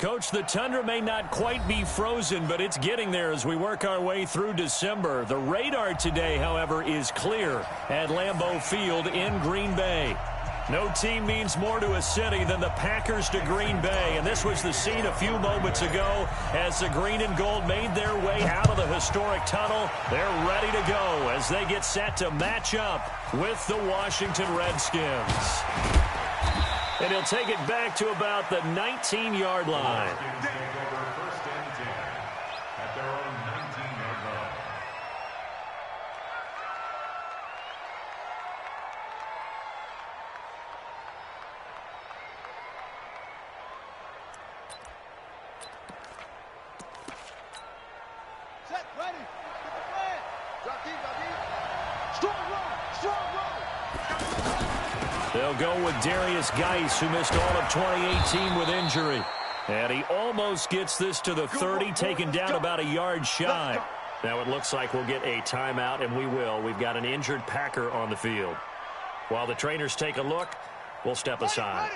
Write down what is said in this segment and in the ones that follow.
Coach, the tundra may not quite be frozen, but it's getting there as we work our way through December. The radar today, however, is clear at Lambeau Field in Green Bay. No team means more to a city than the Packers to Green Bay, and this was the scene a few moments ago as the green and gold made their way out of the historic tunnel. They're ready to go as they get set to match up with the Washington Redskins. And he'll take it back to about the 19-yard line. They'll go with Darius Geis, who missed all of 2018 with injury. And he almost gets this to the 30, taken down about a yard shy. Now it looks like we'll get a timeout, and we will. We've got an injured Packer on the field. While the trainers take a look, we'll step aside.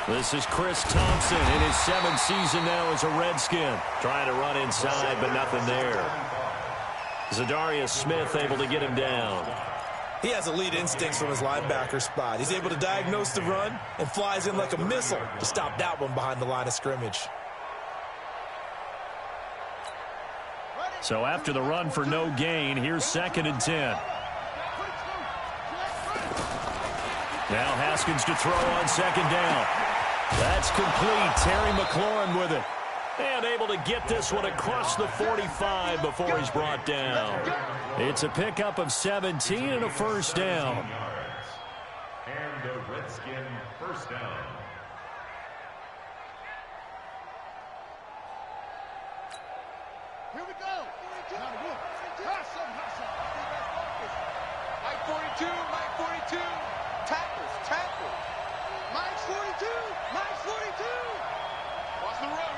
This is Chris Thompson in his 7th season now as a Redskin. Trying to run inside, but nothing there. Zadarius Smith able to get him down. He has elite instincts from his linebacker spot. He's able to diagnose the run and flies in like a missile to stop that one behind the line of scrimmage. So after the run for no gain, here's 2nd and 10. Now Haskins to throw on 2nd down. That's complete. Terry McLaurin with it. And able to get this one across the 45 before he's brought down. It's a pickup of 17 and a first down. And the Redskin first down. Here we go. Mike 42, Mike 42. Tackles. Mike's 42, Mike's 42. Watch the run,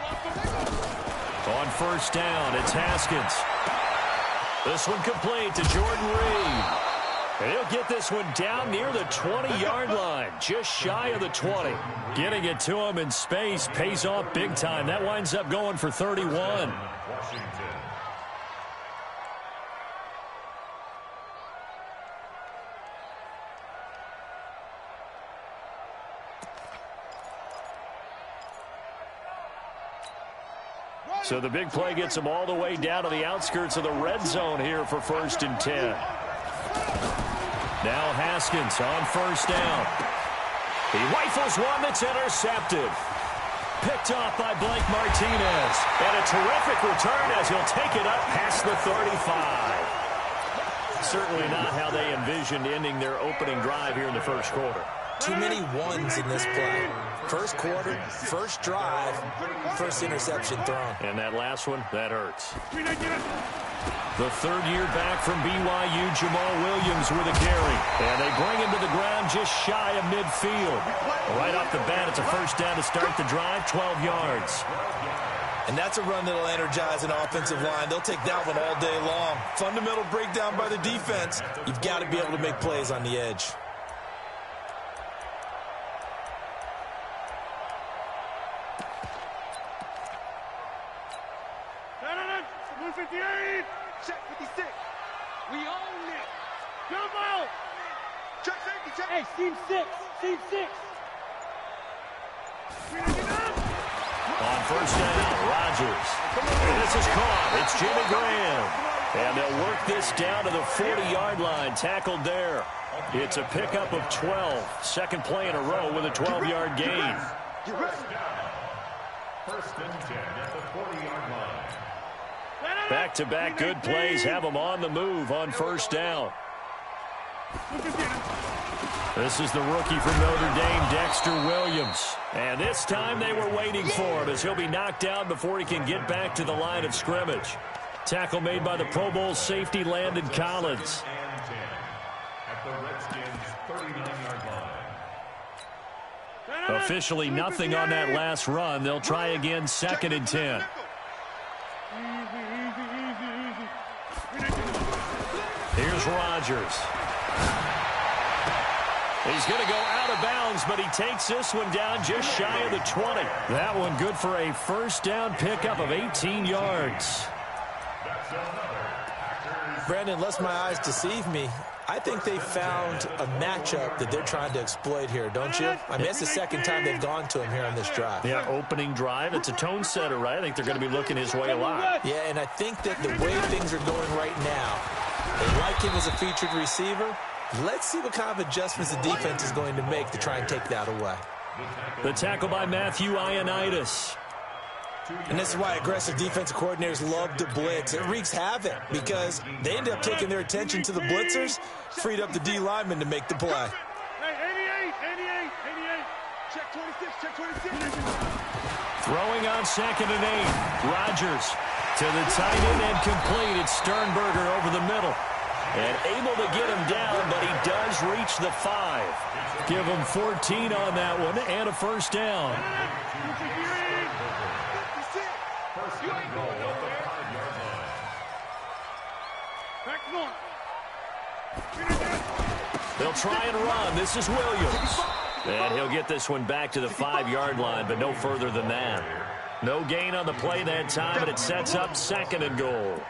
On first down, it's Haskins. This one complete to Jordan Reed. And he'll get this one down near the 20-yard line, just shy of the 20. Getting it to him in space pays off big time. That winds up going for 31. Washington. So the big play gets him all the way down to the outskirts of the red zone here for 1st and 10. Now Haskins on first down. He rifles one that's intercepted. Picked off by Blake Martinez. And a terrific return as he'll take it up past the 35. Certainly not how they envisioned ending their opening drive here in the first quarter. Too many ones in this play. First quarter, first drive, first interception thrown. And that last one, that hurts. The 3rd year back from BYU, Jamal Williams with a carry. And they bring him to the ground just shy of midfield. Right off the bat, it's a first down to start the drive, 12 yards. And that's a run that'll energize an offensive line. They'll take that one all day long. Fundamental breakdown by the defense. You've got to be able to make plays on the edge. Check 56. We own it. Come on. Check safety, check. Hey, team 6. Team 6. On first down, Rodgers. And this is caught. It's Jimmy Graham. And they'll work this down to the 40-yard line. Tackled there. It's a pickup of 12. Second play in a row with a 12-yard gain. First and 10 at the 40-yard line. Back-to-back good plays have them on the move on first down. This is the rookie from Notre Dame, Dexter Williams. And this time they were waiting for him as he'll be knocked down before he can get back to the line of scrimmage. Tackle made by the Pro Bowl safety Landon Collins. At the Redskins 39-yard line. Officially nothing on that last run. They'll try again, 2nd and 10. Here's Rodgers. He's going to go out of bounds, but he takes this one down just shy of the 20. That one good for a first down pickup of 18 yards. Brandon, unless my eyes deceive me, I think they found a matchup that they're trying to exploit here, don't you? I mean, it's the second time they've gone to him here on this drive. Yeah, opening drive. It's a tone setter, right? I think they're going to be looking his way a lot. Yeah, and I think that the way things are going right now, they like him as a featured receiver. Let's see what kind of adjustments the defense is going to make to try and take that away. The tackle by Matthew Ioannidis. And this is why aggressive defensive coordinators love to blitz. It wreaks havoc because they end up taking their attention to the blitzers, freed up the D lineman to make the play. Hey, 88. Check 26, check 26. Throwing on 2nd and 8. Rodgers to the tight end and complete. It's Sternberger over the middle. And able to get him down, but he does reach the 5. Give him 14 on that one and a first down. They'll try and run. This is Williams. And he'll get this one back to the 5-yard line, but no further than that. No gain on the play that time, and it sets up 2nd and goal.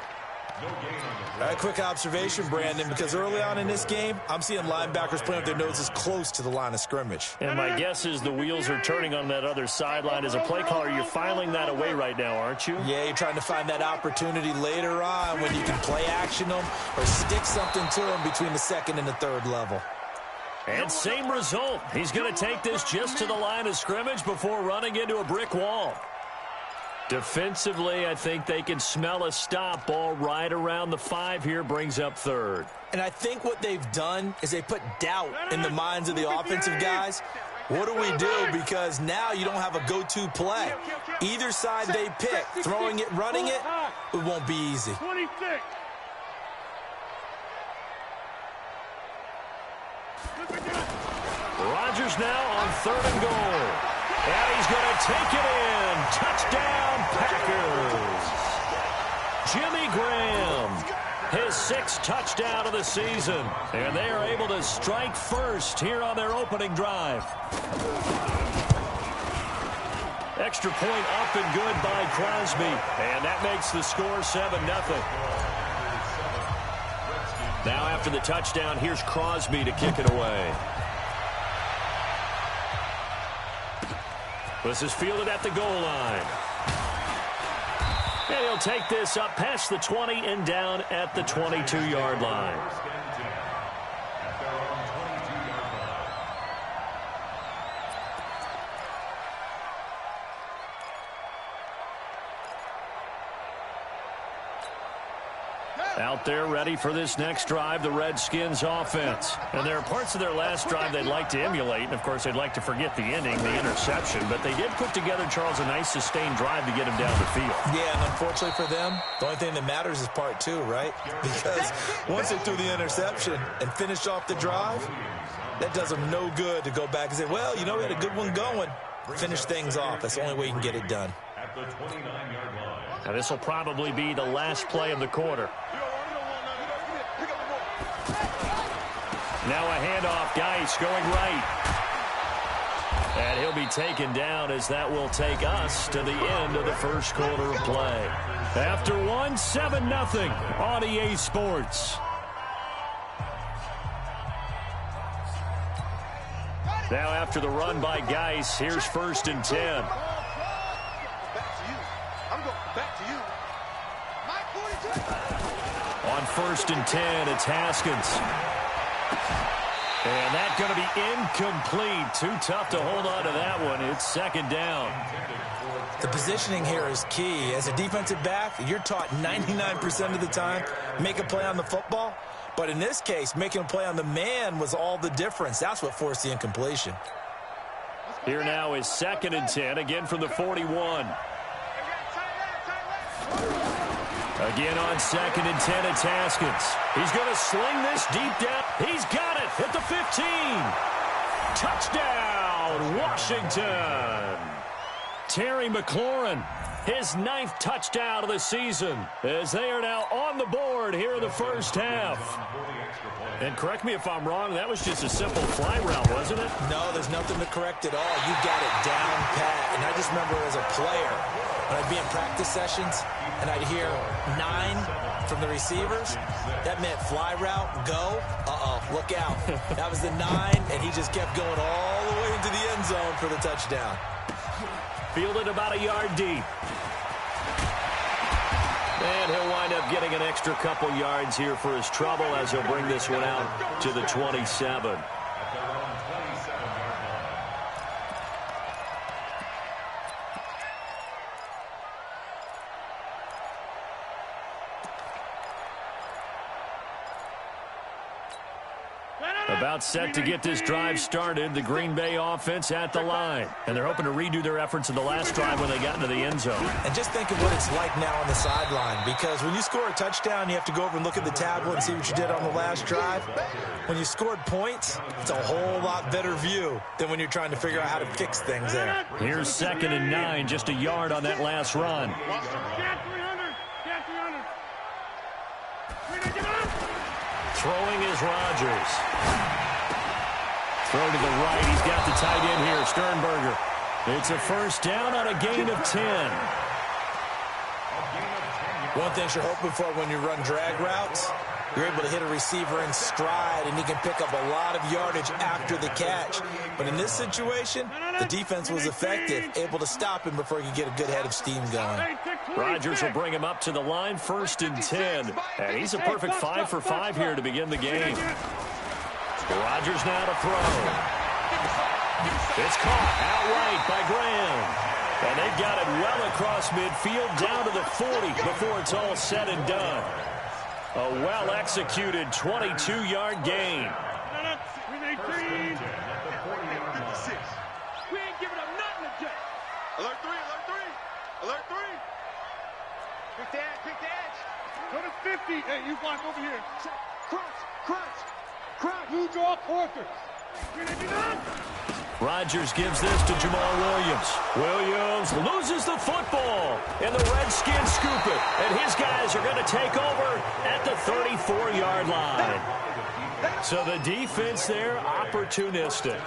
All right, quick observation, Brandon, because early on in this game, I'm seeing linebackers playing with their noses close to the line of scrimmage. And my guess is the wheels are turning on that other sideline. As a play caller, you're filing that away right now, aren't you? Yeah, you're trying to find that opportunity later on when you can play action them or stick something to them between the 2nd and the 3rd level. And same result. He's going to take this just to the line of scrimmage before running into a brick wall. Defensively, I think they can smell a stop. Ball right around the 5 here, brings up 3rd. And I think what they've done is they put doubt in the minds of the offensive guys. What do we do? Because now you don't have a go-to play. Either side they pick, throwing it, running it, it won't be easy. 26. Rodgers now on 3rd and goal. And he's going to take it in. Touchdown, Packers. Jimmy Graham, his 6th touchdown of the season. And they are able to strike first here on their opening drive. Extra point up and good by Crosby. And that makes the score 7-0. Now after the touchdown, here's Crosby to kick it away. This is fielded at the goal line. And he'll take this up past the 20 and down at the 22-yard line. Out there ready for this next drive, the Redskins offense. And there are parts of their last drive they'd like to emulate. And, of course, they'd like to forget the ending, the interception. But they did put together, Charles, a nice sustained drive to get him down the field. Yeah, and unfortunately for them, the only thing that matters is part 2, right? Because once they threw the interception and finished off the drive, that does them no good to go back and say, well, you know, we had a good one going. Finish things off. That's the only way you can get it done. At the 29-yard line. Now, this will probably be the last play of the quarter. Now a handoff, Geis going right. And he'll be taken down as that will take us to the end of the first quarter of play. After 7-0 on EA Sports. Now after the run by Geis, here's 1st and 10. On 1st and 10, it's Haskins. And that's going to be incomplete. Too tough to hold on to that one. It's 2nd down. The positioning here is key. As a defensive back, you're taught 99% of the time, make a play on the football. But in this case, making a play on the man was all the difference. That's what forced the incompletion. Here now is 2nd and 10, again from the 41. Again on 2nd and 10, it's Haskins. He's going to sling this deep down. He's got it at the 15. Touchdown, Washington. Terry McLaurin His 9th touchdown of the season as they are now on the board here in the first half. And correct me if I'm wrong, that was just a simple fly route, wasn't it? No, there's nothing to correct at all. You got it down pat. And I just remember as a player, when I'd be in practice sessions and I'd hear 9 from the receivers, that meant fly route, go. Uh-oh, look out. That was the 9, and he just kept going all the way into the end zone for the touchdown. Fielded about a yard deep. And he'll wind up getting an extra couple yards here for his trouble as he'll bring this one out to the 27. About set to get this drive started, the Green Bay offense at the line. And they're hoping to redo their efforts in the last drive when they got into the end zone. And just think of what it's like now on the sideline, because when you score a touchdown, you have to go over and look at the tablet and see what you did on the last drive. When you scored points, it's a whole lot better view than when you're trying to figure out how to fix things there. Here's 2nd and 9, just a yard on that last run. Throwing is Rodgers. Throw to the right. He's got the tight end here, Sternberger. It's a first down on a gain of 10. One thing you're hoping for when you run drag routes, you're able to hit a receiver in stride, and he can pick up a lot of yardage after the catch. But in this situation, the defense was effective, able to stop him before he could get a good head of steam going. Rodgers will bring him up to the line, 1st and 10. And he's a perfect 5 for 5 here to begin the game. Rodgers now to throw. It's caught outright by Graham. And they've got it well across midfield down to the 40 before it's all said and done. A well-executed 22-yard gain. We ain't giving up nothing today. Alert 3, alert 3. Alert 3. Pick the edge, pick the edge. Go to 50. Hey, you block over here. Crunch, crunch, crunch. You draw quarters. Rodgers gives this to Jamal Williams. Williams loses the football, and the Redskins scoop it. And his guys are going to take over at the 34-yard line. So the defense there, opportunistic.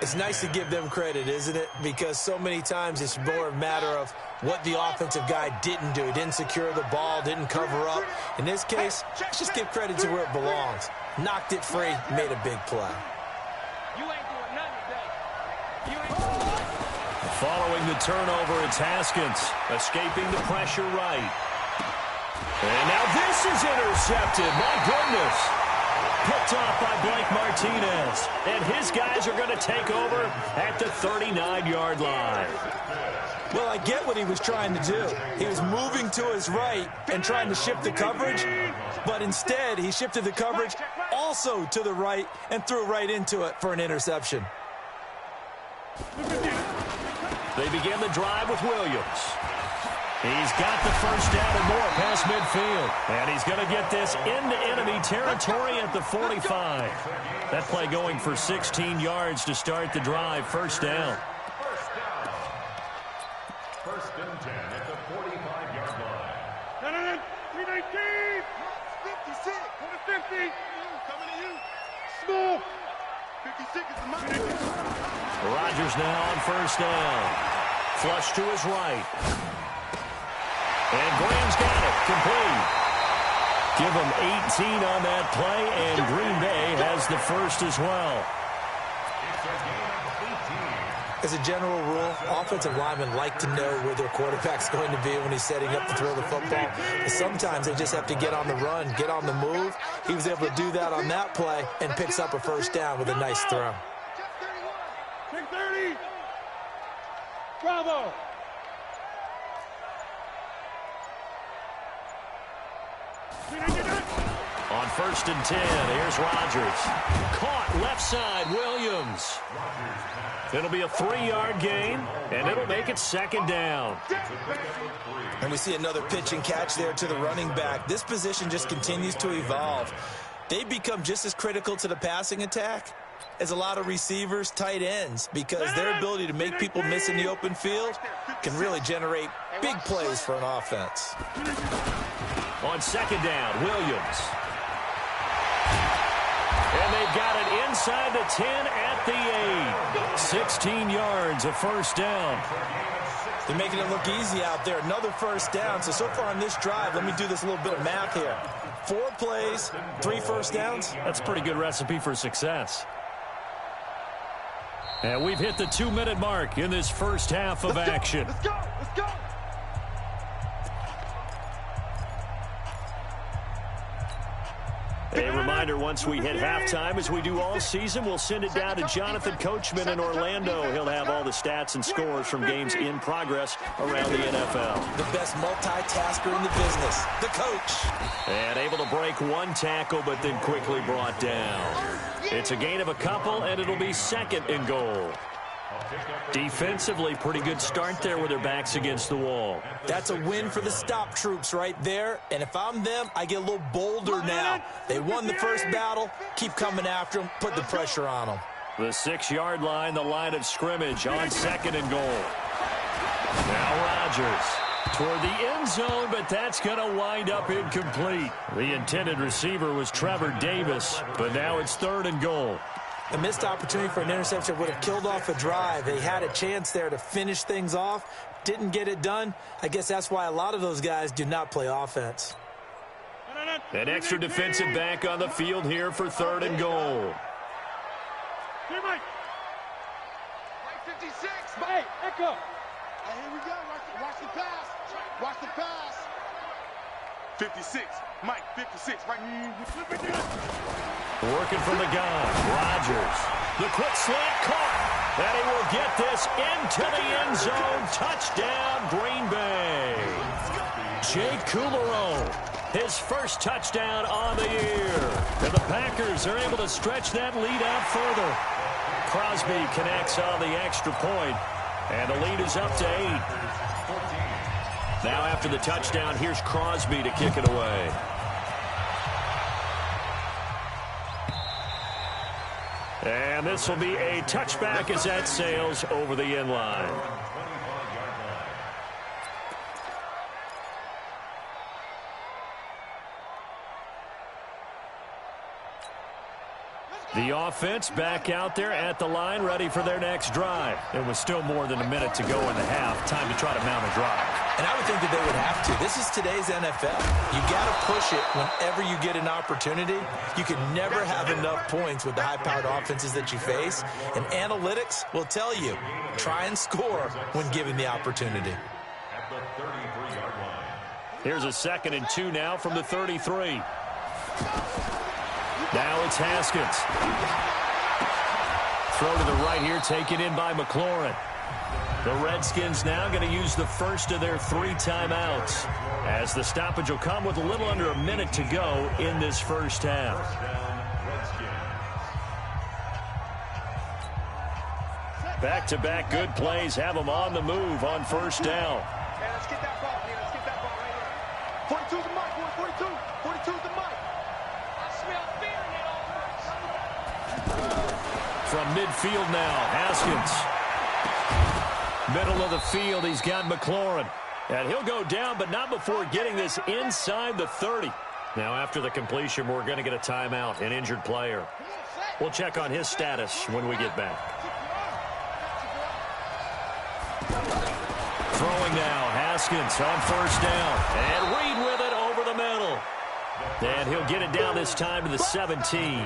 It's nice to give them credit, isn't it? Because so many times it's more a matter of what the offensive guy didn't do. He didn't secure the ball, didn't cover up. In this case, let's just give credit to where it belongs. Knocked it free, made a big play. You ain't doing nothing today. You ain't doing nothing. Following the turnover, it's Haskins escaping the pressure right. And now this is intercepted. My goodness. Picked off by Blake Martinez. And his guys are going to take over at the 39-yard line. Well, I get what he was trying to do. He was moving to his right and trying to shift the coverage, but instead he shifted the coverage also to the right and threw right into it for an interception. They begin the drive with Williams. He's got the first down and more past midfield. And he's going to get this into enemy territory at the 45. That play going for 16 yards to start the drive. First down. First and 10 at the 45-yard line. 319. 56. Go to 50. Coming to you. Small. 56 is the money. Rodgers now on first down. Flush to his right. And Graham's got it. Complete. Give him 18 on that play, and Green Bay has the first as well. As a general rule, offensive linemen like to know where their quarterback's going to be when he's setting up to throw the football. But sometimes they just have to get on the run, get on the move. He was able to do that on that play and picks up a first down with a nice throw. Check 30. Bravo. On first and 10, here's Rodgers. Caught left side, Williams. It'll be a 3-yard gain, and it'll make it second down. And we see another pitch and catch there to the running back. This position just continues to evolve. They become just as critical to the passing attack As a lot of receivers, tight ends, because their ability to make people miss in the open field can really generate big plays for an offense. On second down, Williams. And they've got it inside the 10 at the 8. 16 yards, a first down. They're making it look easy out there. Another first down. So far on this drive, let me do this little bit of math here. 4 plays, 3 first downs. That's a pretty good recipe for success. And we've hit the 2-minute mark in this first half of action. Let's go! Let's go! A reminder, once we hit halftime, as we do all season, we'll send it down to Jonathan Coachman in Orlando. He'll have all the stats and scores from games in progress around the NFL. The best multitasker in the business, the coach. And able to break 1 tackle, but then quickly brought down. It's a gain of a couple, and it'll be 2nd and goal. Defensively, pretty good start there with their backs against the wall. That's a win for the stop troops right there. And if I'm them, I get a little bolder now. They won the first battle. Keep coming after them. Put the pressure on them. The 6-yard line, the line of scrimmage on 2nd and goal. Now Rodgers toward the end zone, but that's going to wind up incomplete. The intended receiver was Trevor Davis, but now it's 3rd and goal. A missed opportunity for an interception would have killed off a drive. They had a chance there to finish things off. Didn't get it done. I guess that's why a lot of those guys do not play offense. An extra defensive back on the field here for 3rd and goal. Here, Mike. Mike 56. Mike, echo. Hey, here we go. Watch the pass. Watch the pass. 56. Mike, 56. Right. Working from the gun. Rodgers. The quick slant caught. And he will get this into the end zone. Touchdown, Green Bay. Jake Kumerow, his first touchdown on the year. And the Packers are able to stretch that lead out further. Crosby connects on the extra point, and the lead is up to 8. Now after the touchdown, here's Crosby to kick it away. And this will be a touchback as that sails over the end line. The offense back out there at the line, ready for their next drive. It was still more than a minute to go in the half. Time to try to mount a drive. And I would think that they would have to. This is today's NFL. You got to push it whenever you get an opportunity. You can never have enough points with the high-powered offenses that you face. And analytics will tell you, try and score when given the opportunity. Here's a 2nd and 2 now from the 33. Now it's Haskins. Throw to the right here, taken in by McLaurin. The Redskins now going to use the first of their 3 timeouts, as the stoppage will come with a little under a minute to go in this first half. Back-to-back good plays have them on the move on first down. Hey, let's get that ball, man. Let's get that ball right here. 42's the mic, boy. 42. 42's the mic. From midfield now, Haskins. Middle of the field, he's got McLaurin. And he'll go down, but not before getting this inside the 30. Now, after the completion, we're going to get a timeout, an injured player. We'll check on his status when we get back. Throwing now, Haskins on first down. And Reed with it over the middle. And he'll get it down this time to the 17.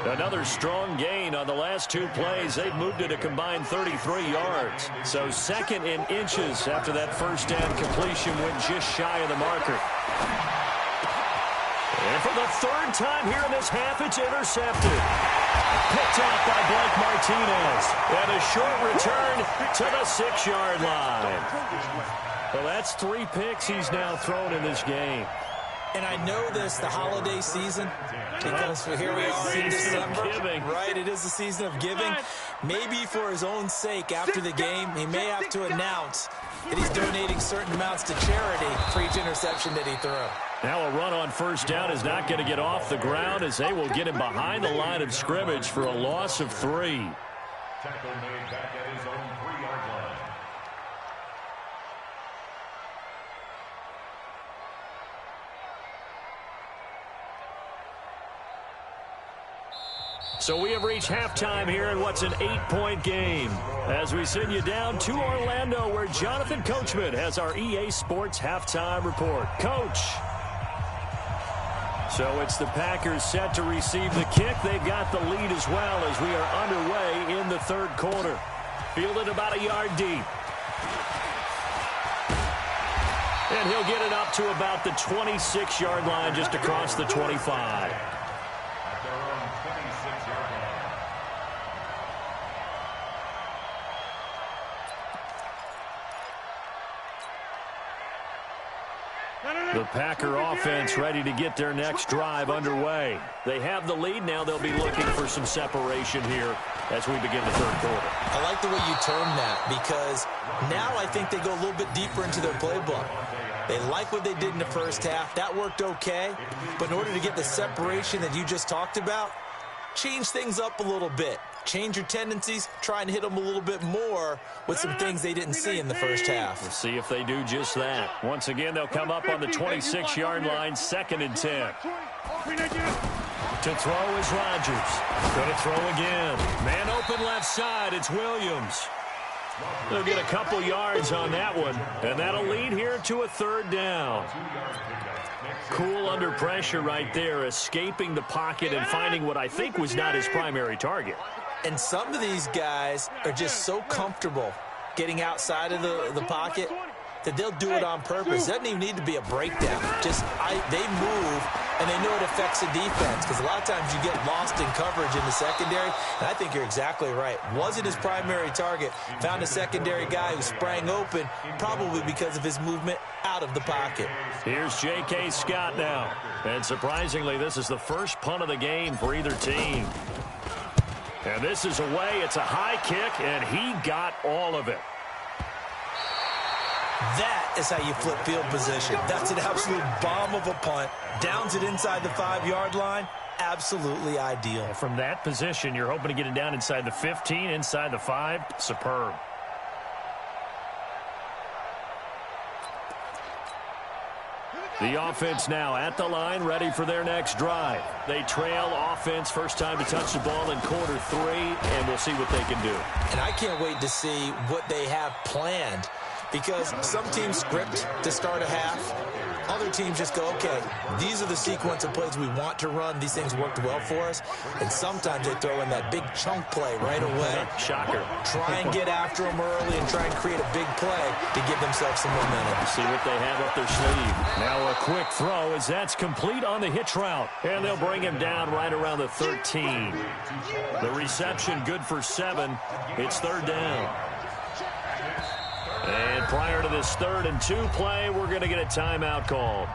Another strong gain on the last 2 plays. They've moved it a combined 33 yards. So 2nd in inches after that first down completion went just shy of the marker. And for the 3rd time here in this half, it's intercepted. Picked out by Blake Martinez. And a short return to the 6-yard line. Well, that's 3 picks he's now thrown in this game. And I know this, the holiday season, because here we are in December. Right, it is the season of giving. Maybe for his own sake, after the game, he may have to announce that he's donating certain amounts to charity for each interception that he threw. Now a run on first down is not going to get off the ground as they will get him behind the line of scrimmage for a loss of 3. Tackle made back at his own 3-yard line. So we have reached halftime here in what's an 8-point game. As we send you down to Orlando, where Jonathan Coachman has our EA Sports halftime report. Coach. So it's the Packers set to receive the kick. They've got the lead as well as we are underway in the third quarter. Fielded about a yard deep. And he'll get it up to about the 26-yard line, just across the 25. The Packer offense ready to get their next drive underway. They have the lead. Now they'll be looking for some separation here as we begin the third quarter. I like the way you termed that, because now I think they go a little bit deeper into their playbook. They like what they did in the first half. That worked okay. But in order to get the separation that you just talked about, change things up a little bit. Change your tendencies, try and hit them a little bit more with some things they didn't see in the first half. We'll see if they do just that. Once again, they'll come up on the 26-yard line, 2nd and 10. To throw is Rodgers. Going to throw again. Man open left side, it's Williams. They'll get a couple yards on that one, and that'll lead here to a 3rd down. Cool under pressure right there, escaping the pocket and finding what I think was not his primary target. And some of these guys are just so comfortable getting outside of the pocket that they'll do it on purpose. It doesn't even need to be a breakdown. Just they move, and they know it affects the defense, because a lot of times you get lost in coverage in the secondary, and I think you're exactly right. Wasn't his primary target. Found a secondary guy who sprang open, probably because of his movement out of the pocket. Here's J.K. Scott now. And surprisingly, this is the first punt of the game for either team. And this is away. It's a high kick, and he got all of it. That is how you flip field position. That's an absolute bomb of a punt. Downs it inside the 5-yard line. Absolutely ideal. From that position, you're hoping to get it down inside the 15, inside the 5. Superb. The offense now at the line, ready for their next drive. They trail offense, first time to touch the ball in quarter 3, and we'll see what they can do. And I can't wait to see what they have planned, because some teams script to start a half. Other teams just go, okay, these are the sequence of plays we want to run. These things worked well for us. And sometimes they throw in that big chunk play right away. Shocker. Try and get after them early and try and create a big play to give themselves some momentum. See what they have up their sleeve. Now a quick throw as that's complete on the hitch route. And they'll bring him down right around the 13. The reception good for 7. It's 3rd down. And prior to this 3rd and 2 play, we're going to get a timeout called.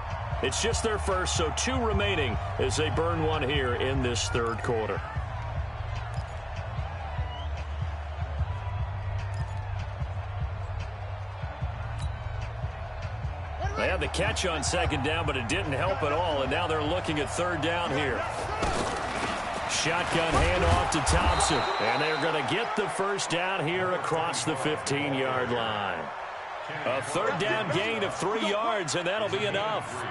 It's just their first, so 2 remaining as they burn one here in this 3rd quarter. They had the catch on 2nd down, but it didn't help at all, and now they're looking at 3rd down here. Shotgun handoff to Thompson, and they're going to get the first down here across the 15-yard line. A 3rd down gain of 3 yards, and that'll be enough.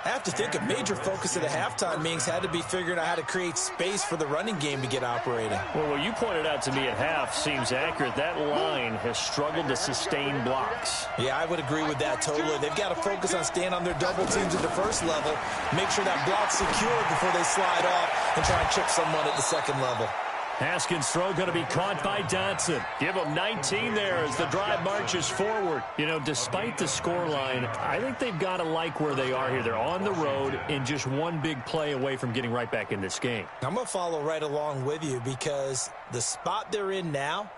I have to think a major focus of the halftime meetings had to be figuring out how to create space for the running game to get operating. Well, what you pointed out to me at half seems accurate. That line has struggled to sustain blocks. Yeah, I would agree with that totally. They've got to focus on staying on their double teams at the first level, make sure that block's secure before they slide off and try and chip someone at the 2nd level. Haskins' throw going to be caught by Dotson. Give him 19 there as the drive marches forward. You know, despite the scoreline, I think they've got to like where they are here. They're on the road and just one big play away from getting right back in this game. I'm going to follow right along with you, because the spot they're in now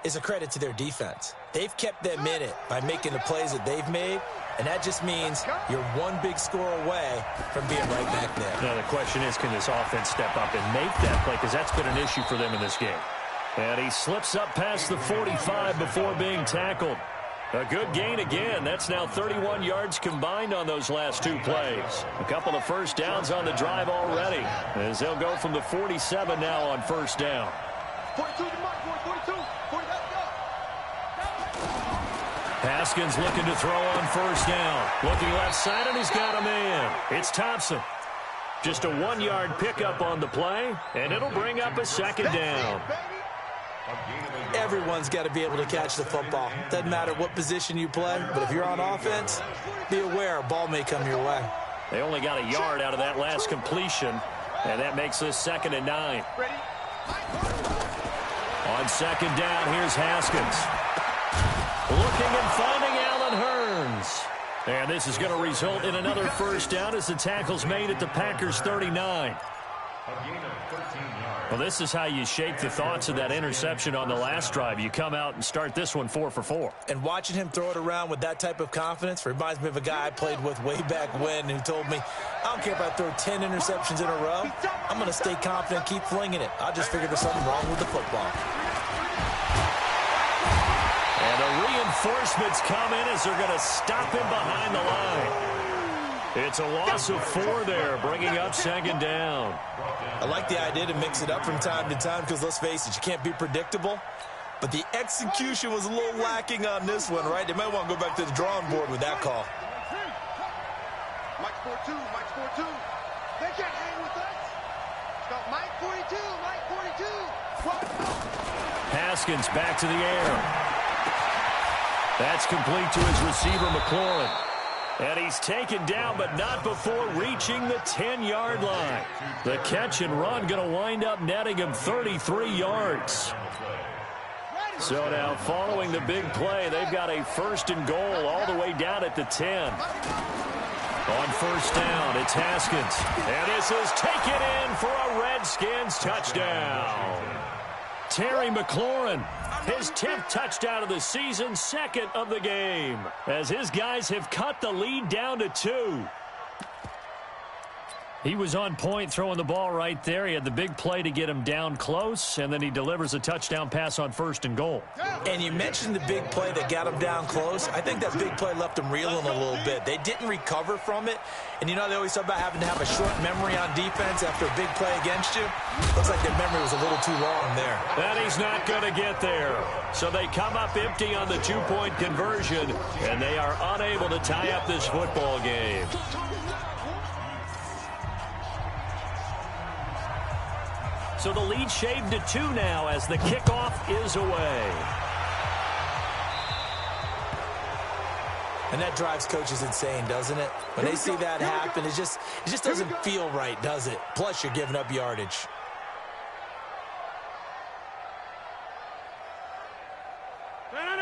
is a credit to their defense. They've kept them in it by making the plays that they've made, and that just means you're one big score away from being right back there. Now, the question is, can this offense step up and make that play? Because that's been an issue for them in this game. And he slips up past the 45 before being tackled. A good gain again. That's now 31 yards combined on those last 2 plays. A couple of first downs on the drive already, as they'll go from the 47 now on first down. 42 to mark, 42. 40, let's go. Haskins looking to throw on first down. Looking left side, and he's got a man. It's Thompson. Just a 1-yard pickup on the play, and it'll bring up a second down. Everyone's got to be able to catch the football. Doesn't matter what position you play, but if you're on offense, be aware a ball may come your way. They only got a yard out of that last completion, and that makes this 2nd and 9. On second down, here's Haskins. Looking and finding Allen Hurns. And this is going to result in another first down as the tackle's made at the Packers' 39. Well, this is how you shake the thoughts of that interception on the last drive. You come out and start this one 4 for 4. And watching him throw it around with that type of confidence reminds me of a guy I played with way back when who told me, I don't care if I throw 10 interceptions in a row. I'm going to stay confident, keep flinging it. I just figured there's something wrong with the football. And the reinforcements come in as they're going to stop him behind the line. It's a loss of 4 there, bringing up second down. I like the idea to mix it up from time to time because, let's face it, you can't be predictable. But the execution was a little lacking on this one, right? They might want to go back to the drawing board with that call. Mike 4-2, Mike 4-2. They can't hang with us. Go, Mike 42, Mike 42. Haskins back to the air. That's complete to his receiver, McLaurin. And he's taken down, but not before reaching the 10-yard line. The catch and run going to wind up netting him 33 yards. So now, following the big play, they've got a 1st and goal all the way down at the 10. On first down, it's Haskins. And this is taken in for a Redskins touchdown. Terry McLaurin, his 10th touchdown of the season, 2nd of the game, as his guys have cut the lead down to 2. He was on point throwing the ball right there. He had the big play to get him down close, and then he delivers a touchdown pass on 1st and goal. And you mentioned the big play that got him down close. I think that big play left him reeling a little bit. They didn't recover from it. And you know, they always talk about having to have a short memory on defense after a big play against you. Looks like their memory was a little too long there. And he's not going to get there. So they come up empty on the 2-point conversion, and they are unable to tie up this football game. So the lead shaved to 2 now as the kickoff is away. And that drives coaches insane, doesn't it? When they see that happen, it just doesn't feel right, does it? Plus, you're giving up yardage.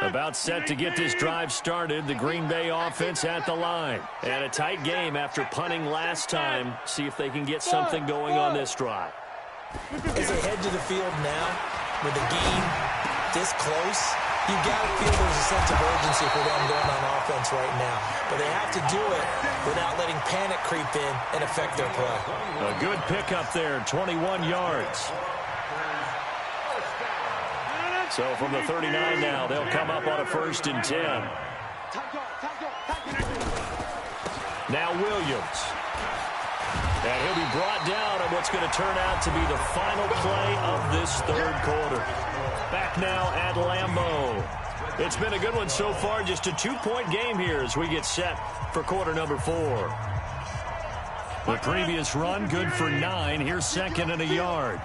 About set to get this drive started, the Green Bay offense at the line. And a tight game after punting last time. See if they can get something going on this drive. As they head to the field now, with the game this close, you got to feel there's a sense of urgency for them going on offense right now. But they have to do it without letting panic creep in and affect their play. A good pickup there, 21 yards. So from the 39 now, they'll come up on a 1st and 10. Now Williams. And he'll be brought down on what's going to turn out to be the final play of this 3rd quarter. Back now at Lambeau. It's been a good one so far. Just a 2-point game here as we get set for quarter number 4. The previous run good for 9. Here's 2nd and a yard.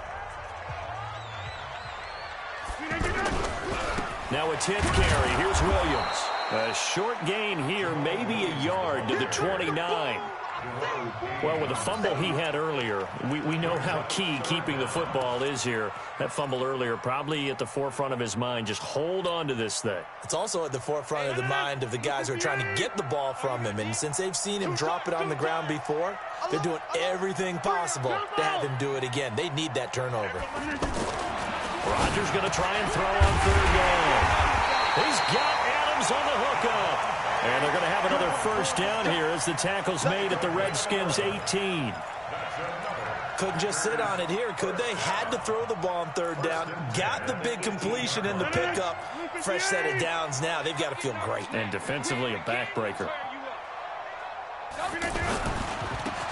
Now a 10th carry. Here's Williams. A short gain here, maybe a yard to the 29. Well, with the fumble he had earlier, we know how key keeping the football is here. That fumble earlier probably at the forefront of his mind. Just hold on to this thing. It's also at the forefront of the mind of the guys who are trying to get the ball from him. And since they've seen him drop it on the ground before, they're doing everything possible to have him do it again. They need that turnover. Rodgers going to try and throw on 3rd down. He's got Adams on the hookup. And they're going to have another 1st down here as the tackle's made at the Redskins' 18. Couldn't just sit on it here, could they? Had to throw the ball on third down. Got the big completion in the pickup. Fresh set of downs now. They've got to feel great. And defensively, a backbreaker.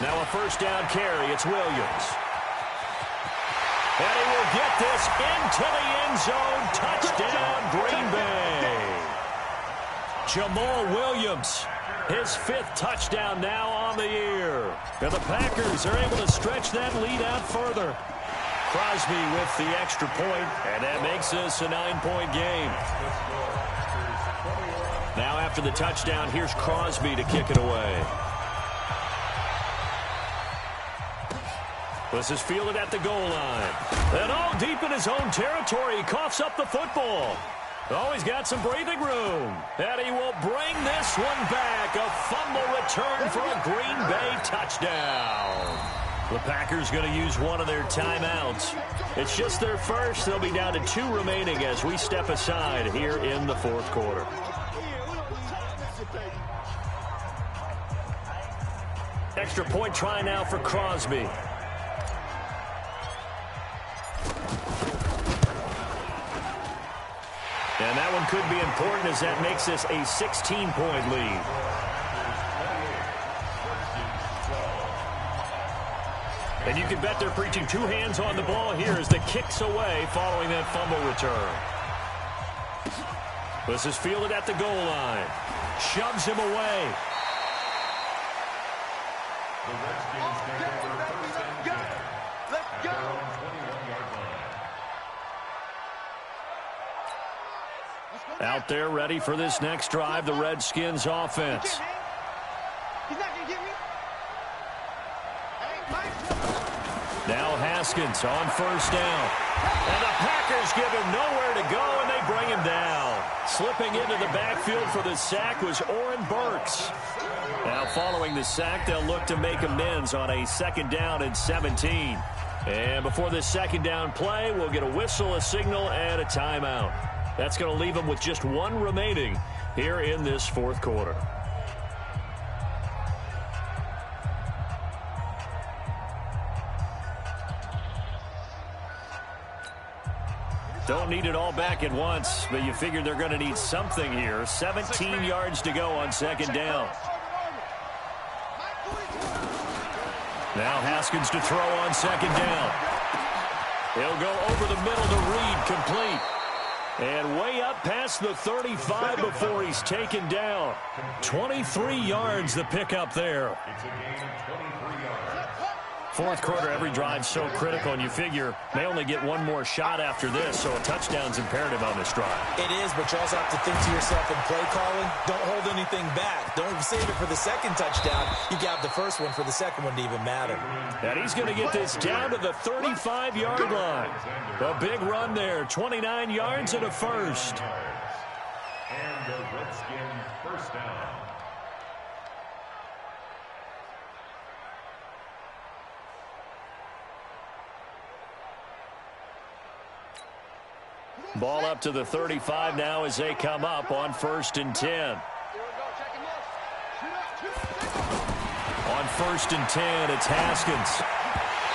Now a first down carry. It's Williams. And he will get this into the end zone. Touchdown, Green Bay. Jamal Williams, his 5th touchdown now on the year. And the Packers are able to stretch that lead out further. Crosby with the extra point, and that makes this a 9-point game. Now after the touchdown, here's Crosby to kick it away. This is fielded at the goal line. And all deep in his own territory, he coughs up the football. Oh, he's got some breathing room. And he will bring this one back. A fumble return for a Green Bay touchdown. The Packers going to use one of their timeouts. It's just their first. They'll be down to 2 remaining as we step aside here in the 4th quarter. Extra point try now for Crosby. And that one could be important as that makes this a 16-point lead. And you can bet they're preaching 2 hands on the ball here as the kick's away following that fumble return. This is fielded at the goal line. Shoves him away. The Redskins take over first and 10. Let's go. 21-yard line. Out there ready for this next drive, the Redskins offense. He's not going to get me. Now Haskins on first down. And the Packers give him nowhere to go, and they bring him down. Slipping into the backfield for the sack was Oren Burks. Now following the sack, they'll look to make amends on a 2nd down and 17. And before this 2nd down play, we'll get a whistle, a signal, and a timeout. That's going to leave them with just 1 remaining here in this 4th quarter. Don't need it all back at once, but you figure they're going to need something here. 17 yards to go on 2nd down. Now Haskins to throw on 2nd down. He'll go over the middle to Reed, complete. And way up past the 35 before he's taken down. 23 yards the pickup there. It's a gain of 23 yards. 4th quarter, every drive so critical, and you figure they only get 1 more shot after this, so a touchdown's imperative on this drive. It is, but you also have to think to yourself in play calling, don't hold anything back. Don't save it for the 2nd touchdown. You got the first one for the 2nd one to even matter. And he's going to get this down to the 35-yard line. A big run there, 29 yards and a first. And the Redskins first down. Ball up to the 35 now as they come up on 1st and 10. On 1st and 10, it's Haskins.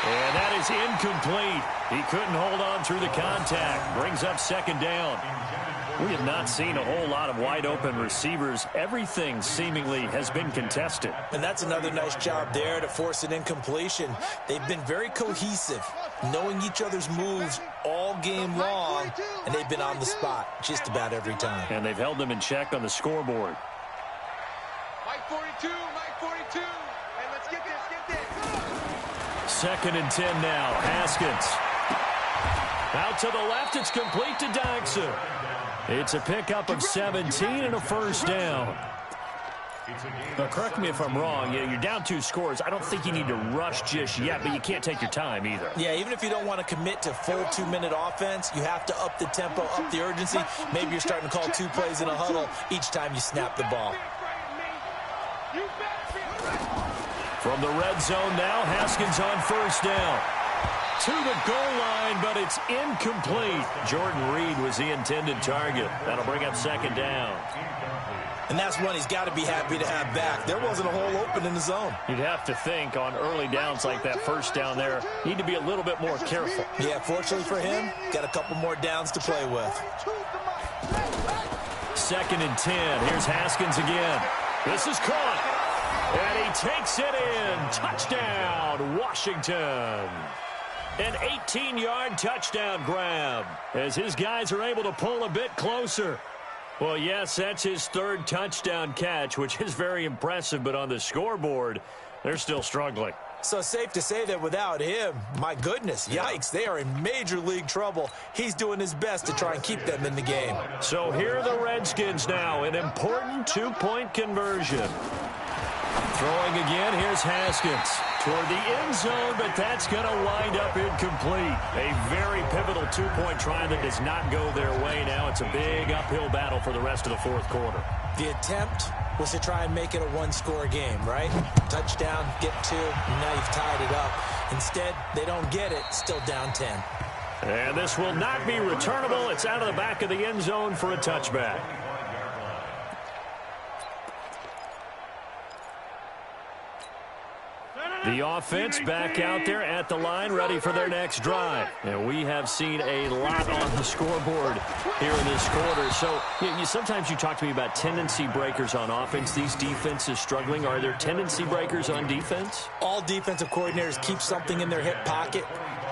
And that is incomplete. He couldn't hold on through the contact. Brings up 2nd down. We have not seen a whole lot of wide-open receivers. Everything seemingly has been contested. And that's another nice job there to force an incompletion. They've been very cohesive, knowing each other's moves all game long, and they've been on the spot just about every time. And they've held them in check on the scoreboard. Mike 42, Mike 42. Hey, let's get this, 2nd and 10 now. Haskins. Out to the left, it's complete to Dykstra. It's a pickup of 17 and a first down. Now, correct me if I'm wrong. You're down 2 scores. I don't think you need to rush just yet, but you can't take your time either. Yeah, even if you don't want to commit to full 2-minute offense, you have to up the tempo, up the urgency. Maybe you're starting to call 2 plays in a huddle each time you snap the ball. From the red zone now, Haskins on first down. to the goal line, but it's incomplete. Jordan Reed was the intended target. That'll bring up second down. And that's one he's got to be happy to have back. There wasn't a hole open in the zone. You'd have to think on early downs like that first down there, need to be a little bit more careful. Yeah, fortunately for him, got a couple more downs to play with. 2nd and 10. Here's Haskins again. This is caught. And he takes it in. Touchdown, Washington. An 18-yard touchdown grab as his guys are able to pull a bit closer. Well, yes, that's his 3rd touchdown catch, which is very impressive, but on the scoreboard, they're still struggling. So safe to say that without him, my goodness, yikes, they are in major league trouble. He's doing his best to try and keep them in the game. So here are the Redskins now, an important 2-point conversion. Throwing again, here's Haskins toward the end zone, but that's going to wind up incomplete. A very pivotal 2-point try that does not go their way. Now it's a big uphill battle for the rest of the 4th quarter. The attempt was to try and make it a one-score game, right? Touchdown, get 2, and now you've tied it up. Instead, they don't get it, still down 10. And this will not be returnable. It's out of the back of the end zone for a touchback. The offense back out there at the line, ready for their next drive. And we have seen a lot on the scoreboard here in this quarter. So sometimes you talk to me about tendency breakers on offense. These defenses struggling. Are there tendency breakers on defense? All defensive coordinators keep something in their hip pocket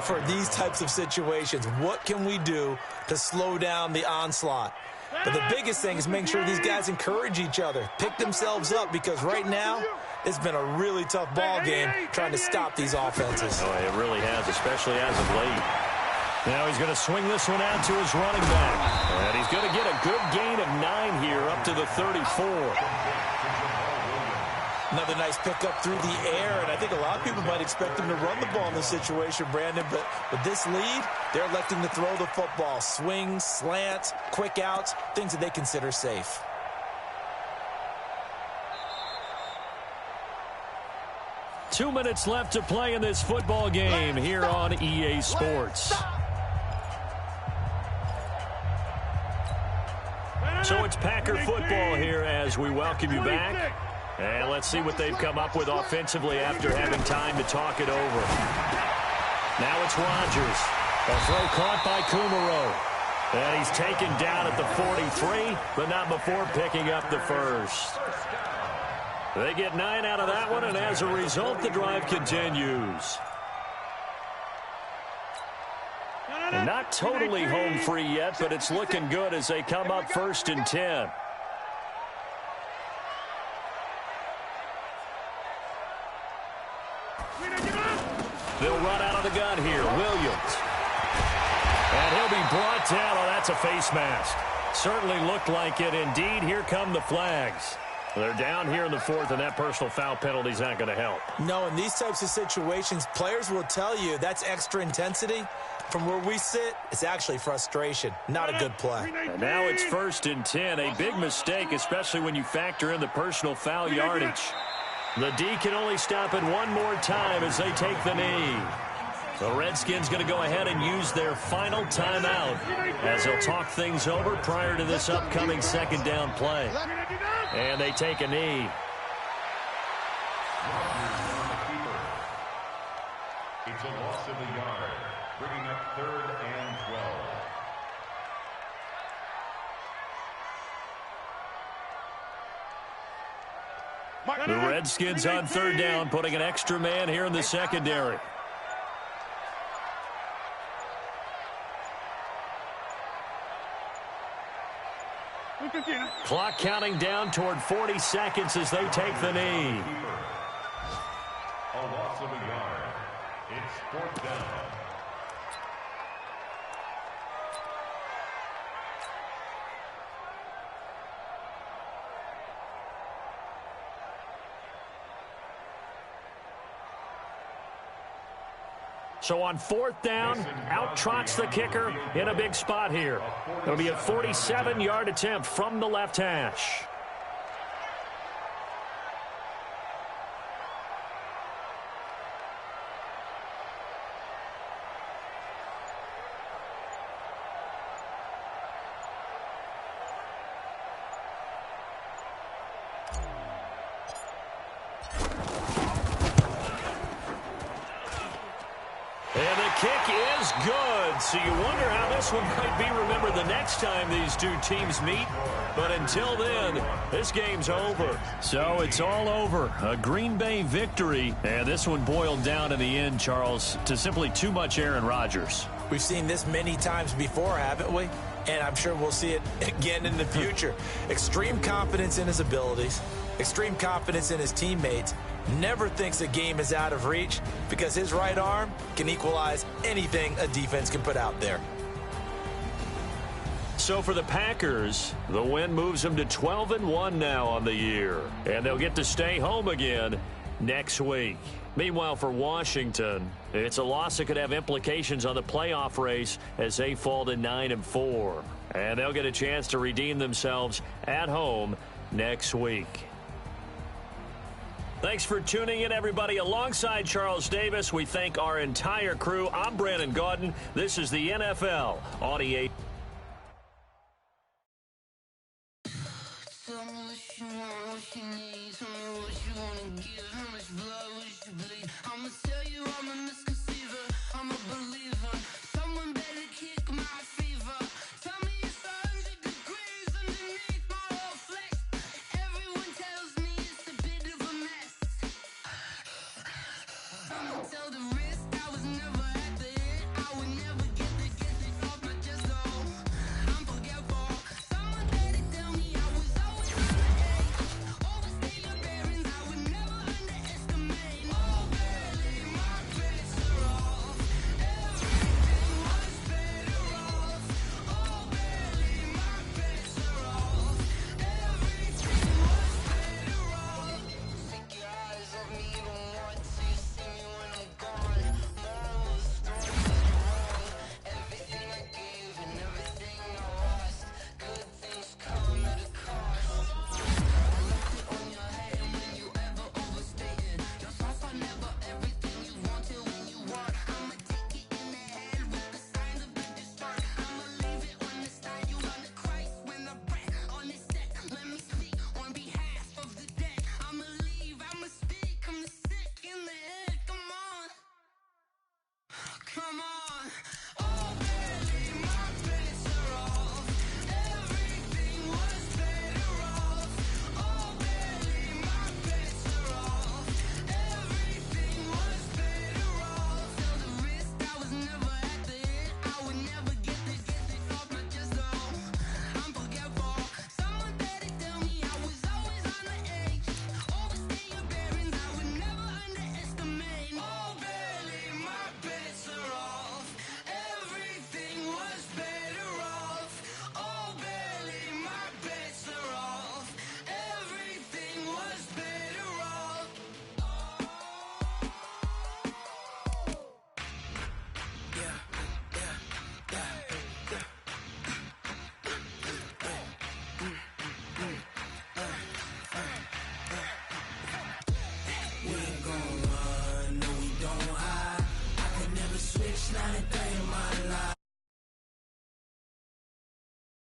for these types of situations. What can we do to slow down the onslaught? But the biggest thing is making sure these guys encourage each other, pick themselves up, because right now it's been a really tough ball game trying to stop these offenses. Oh, it really has, especially as of late. Now he's going to swing this one out to his running back. And he's going to get a good gain of 9 here up to the 34. Another nice pickup through the air, and I think a lot of people might expect him to run the ball in this situation, Brandon, but with this lead, they're electing to throw the football. Swings, slants, quick outs, things that they consider safe. Two minutes left to play in this football game here on EA Sports. So it's Packer football here as we welcome you back. And let's see what they've come up with offensively after having time to talk it over. Now it's Rodgers. A throw caught by Kumaro. And he's taken down at the 43, but not before picking up the first. They get 9 out of that one, and as a result, the drive continues. And not totally home free yet, but it's looking good as they come up 1st and 10. They'll run out of the gun here. Williams. And he'll be brought down. Oh, that's a face mask. Certainly looked like it. Indeed, here come the flags. They're down here in the 4th, and that personal foul penalty is not going to help. No, in these types of situations, players will tell you that's extra intensity. From where we sit, it's actually frustration. Not a good play. And now it's 1st and 10. A big mistake, especially when you factor in the personal foul yardage. The D can only stop it one more time as they take the knee. The Redskins going to go ahead and use their final timeout as they'll talk things over prior to this upcoming 2nd down play. And they take a knee. It's a loss of a yard, bringing up 3rd and 12. The Redskins on 3rd down, putting an extra man here in the secondary. Clock counting down toward 40 seconds as they take the knee. A loss of a yard. It's 4th down. So on 4th down, out trots the kicker in a big spot here. It'll be a 47-yard attempt from the left hash. good. So you wonder how this one might be remembered the next time these two teams meet. But until then, this game's over. So it's all over. A Green Bay victory. And this one boiled down in the end, Charles, to simply too much Aaron Rodgers. We've seen this many times before, haven't we? And I'm sure we'll see it again in the future. Extreme confidence in his abilities, extreme confidence in his teammates, never thinks a game is out of reach because his right arm can equalize anything a defense can put out there. So for the Packers, the win moves them to 12-1 now on the year. And they'll get to stay home again next week. Meanwhile, for Washington, it's a loss that could have implications on the playoff race as they fall to 9-4. And they'll get a chance to redeem themselves at home next week. Thanks for tuning in, everybody. Alongside Charles Davis, we thank our entire crew. I'm Brandon Gaudin. This is the NFL on EA. Tell me what you want, what you need. Tell me what you wanna give. How much blood would you bleed? I'ma tell you I'm a misconceiver. I'm a believer. Someone better kick my fever. Tell me it's 100 degrees underneath my whole flesh. Everyone tells me it's a bit of a mess. I'ma tell the risk I was never at the end. I would never get this off my chest. Oh, I'm forgetful. Someone better tell me I was always on the edge. Overstay your bearings, I would never underestimate. Oh, barely, my bets are off. Everything was better off. Oh, barely, my bets are off. Everything was better off. Take your eyes off me, don't want to see me when I'm gone. More was thrown wrong. Everything I gave and everything I lost. Good things come at a cost. I left it on your head when you ever overstated. Your thoughts are never everything you wanted when you want. I'ma take it in the head with the signs of big start. I'ma leave it on the side. You run the Christ when I breath on this set. Let me speak on behalf of the dead. I'ma leave, I'ma speak. I'm the sick in the head. Come on. Come on. Oh, barely, my bets are off. Everything was better off. Oh, barely, my bets are off. Everything was better off. Tell the risk I was never at the end. I would never get this off my chest. Oh, I'm forgetful. Someone better tell me I was always on the edge. Overstay your bearings, I would never underestimate. Oh, barely, my bets are off. Everything was better off. Oh, barely, my bets are off. Everything was better off. We ain't gon' run, no we don't hide. I could never switch, not a day in my life.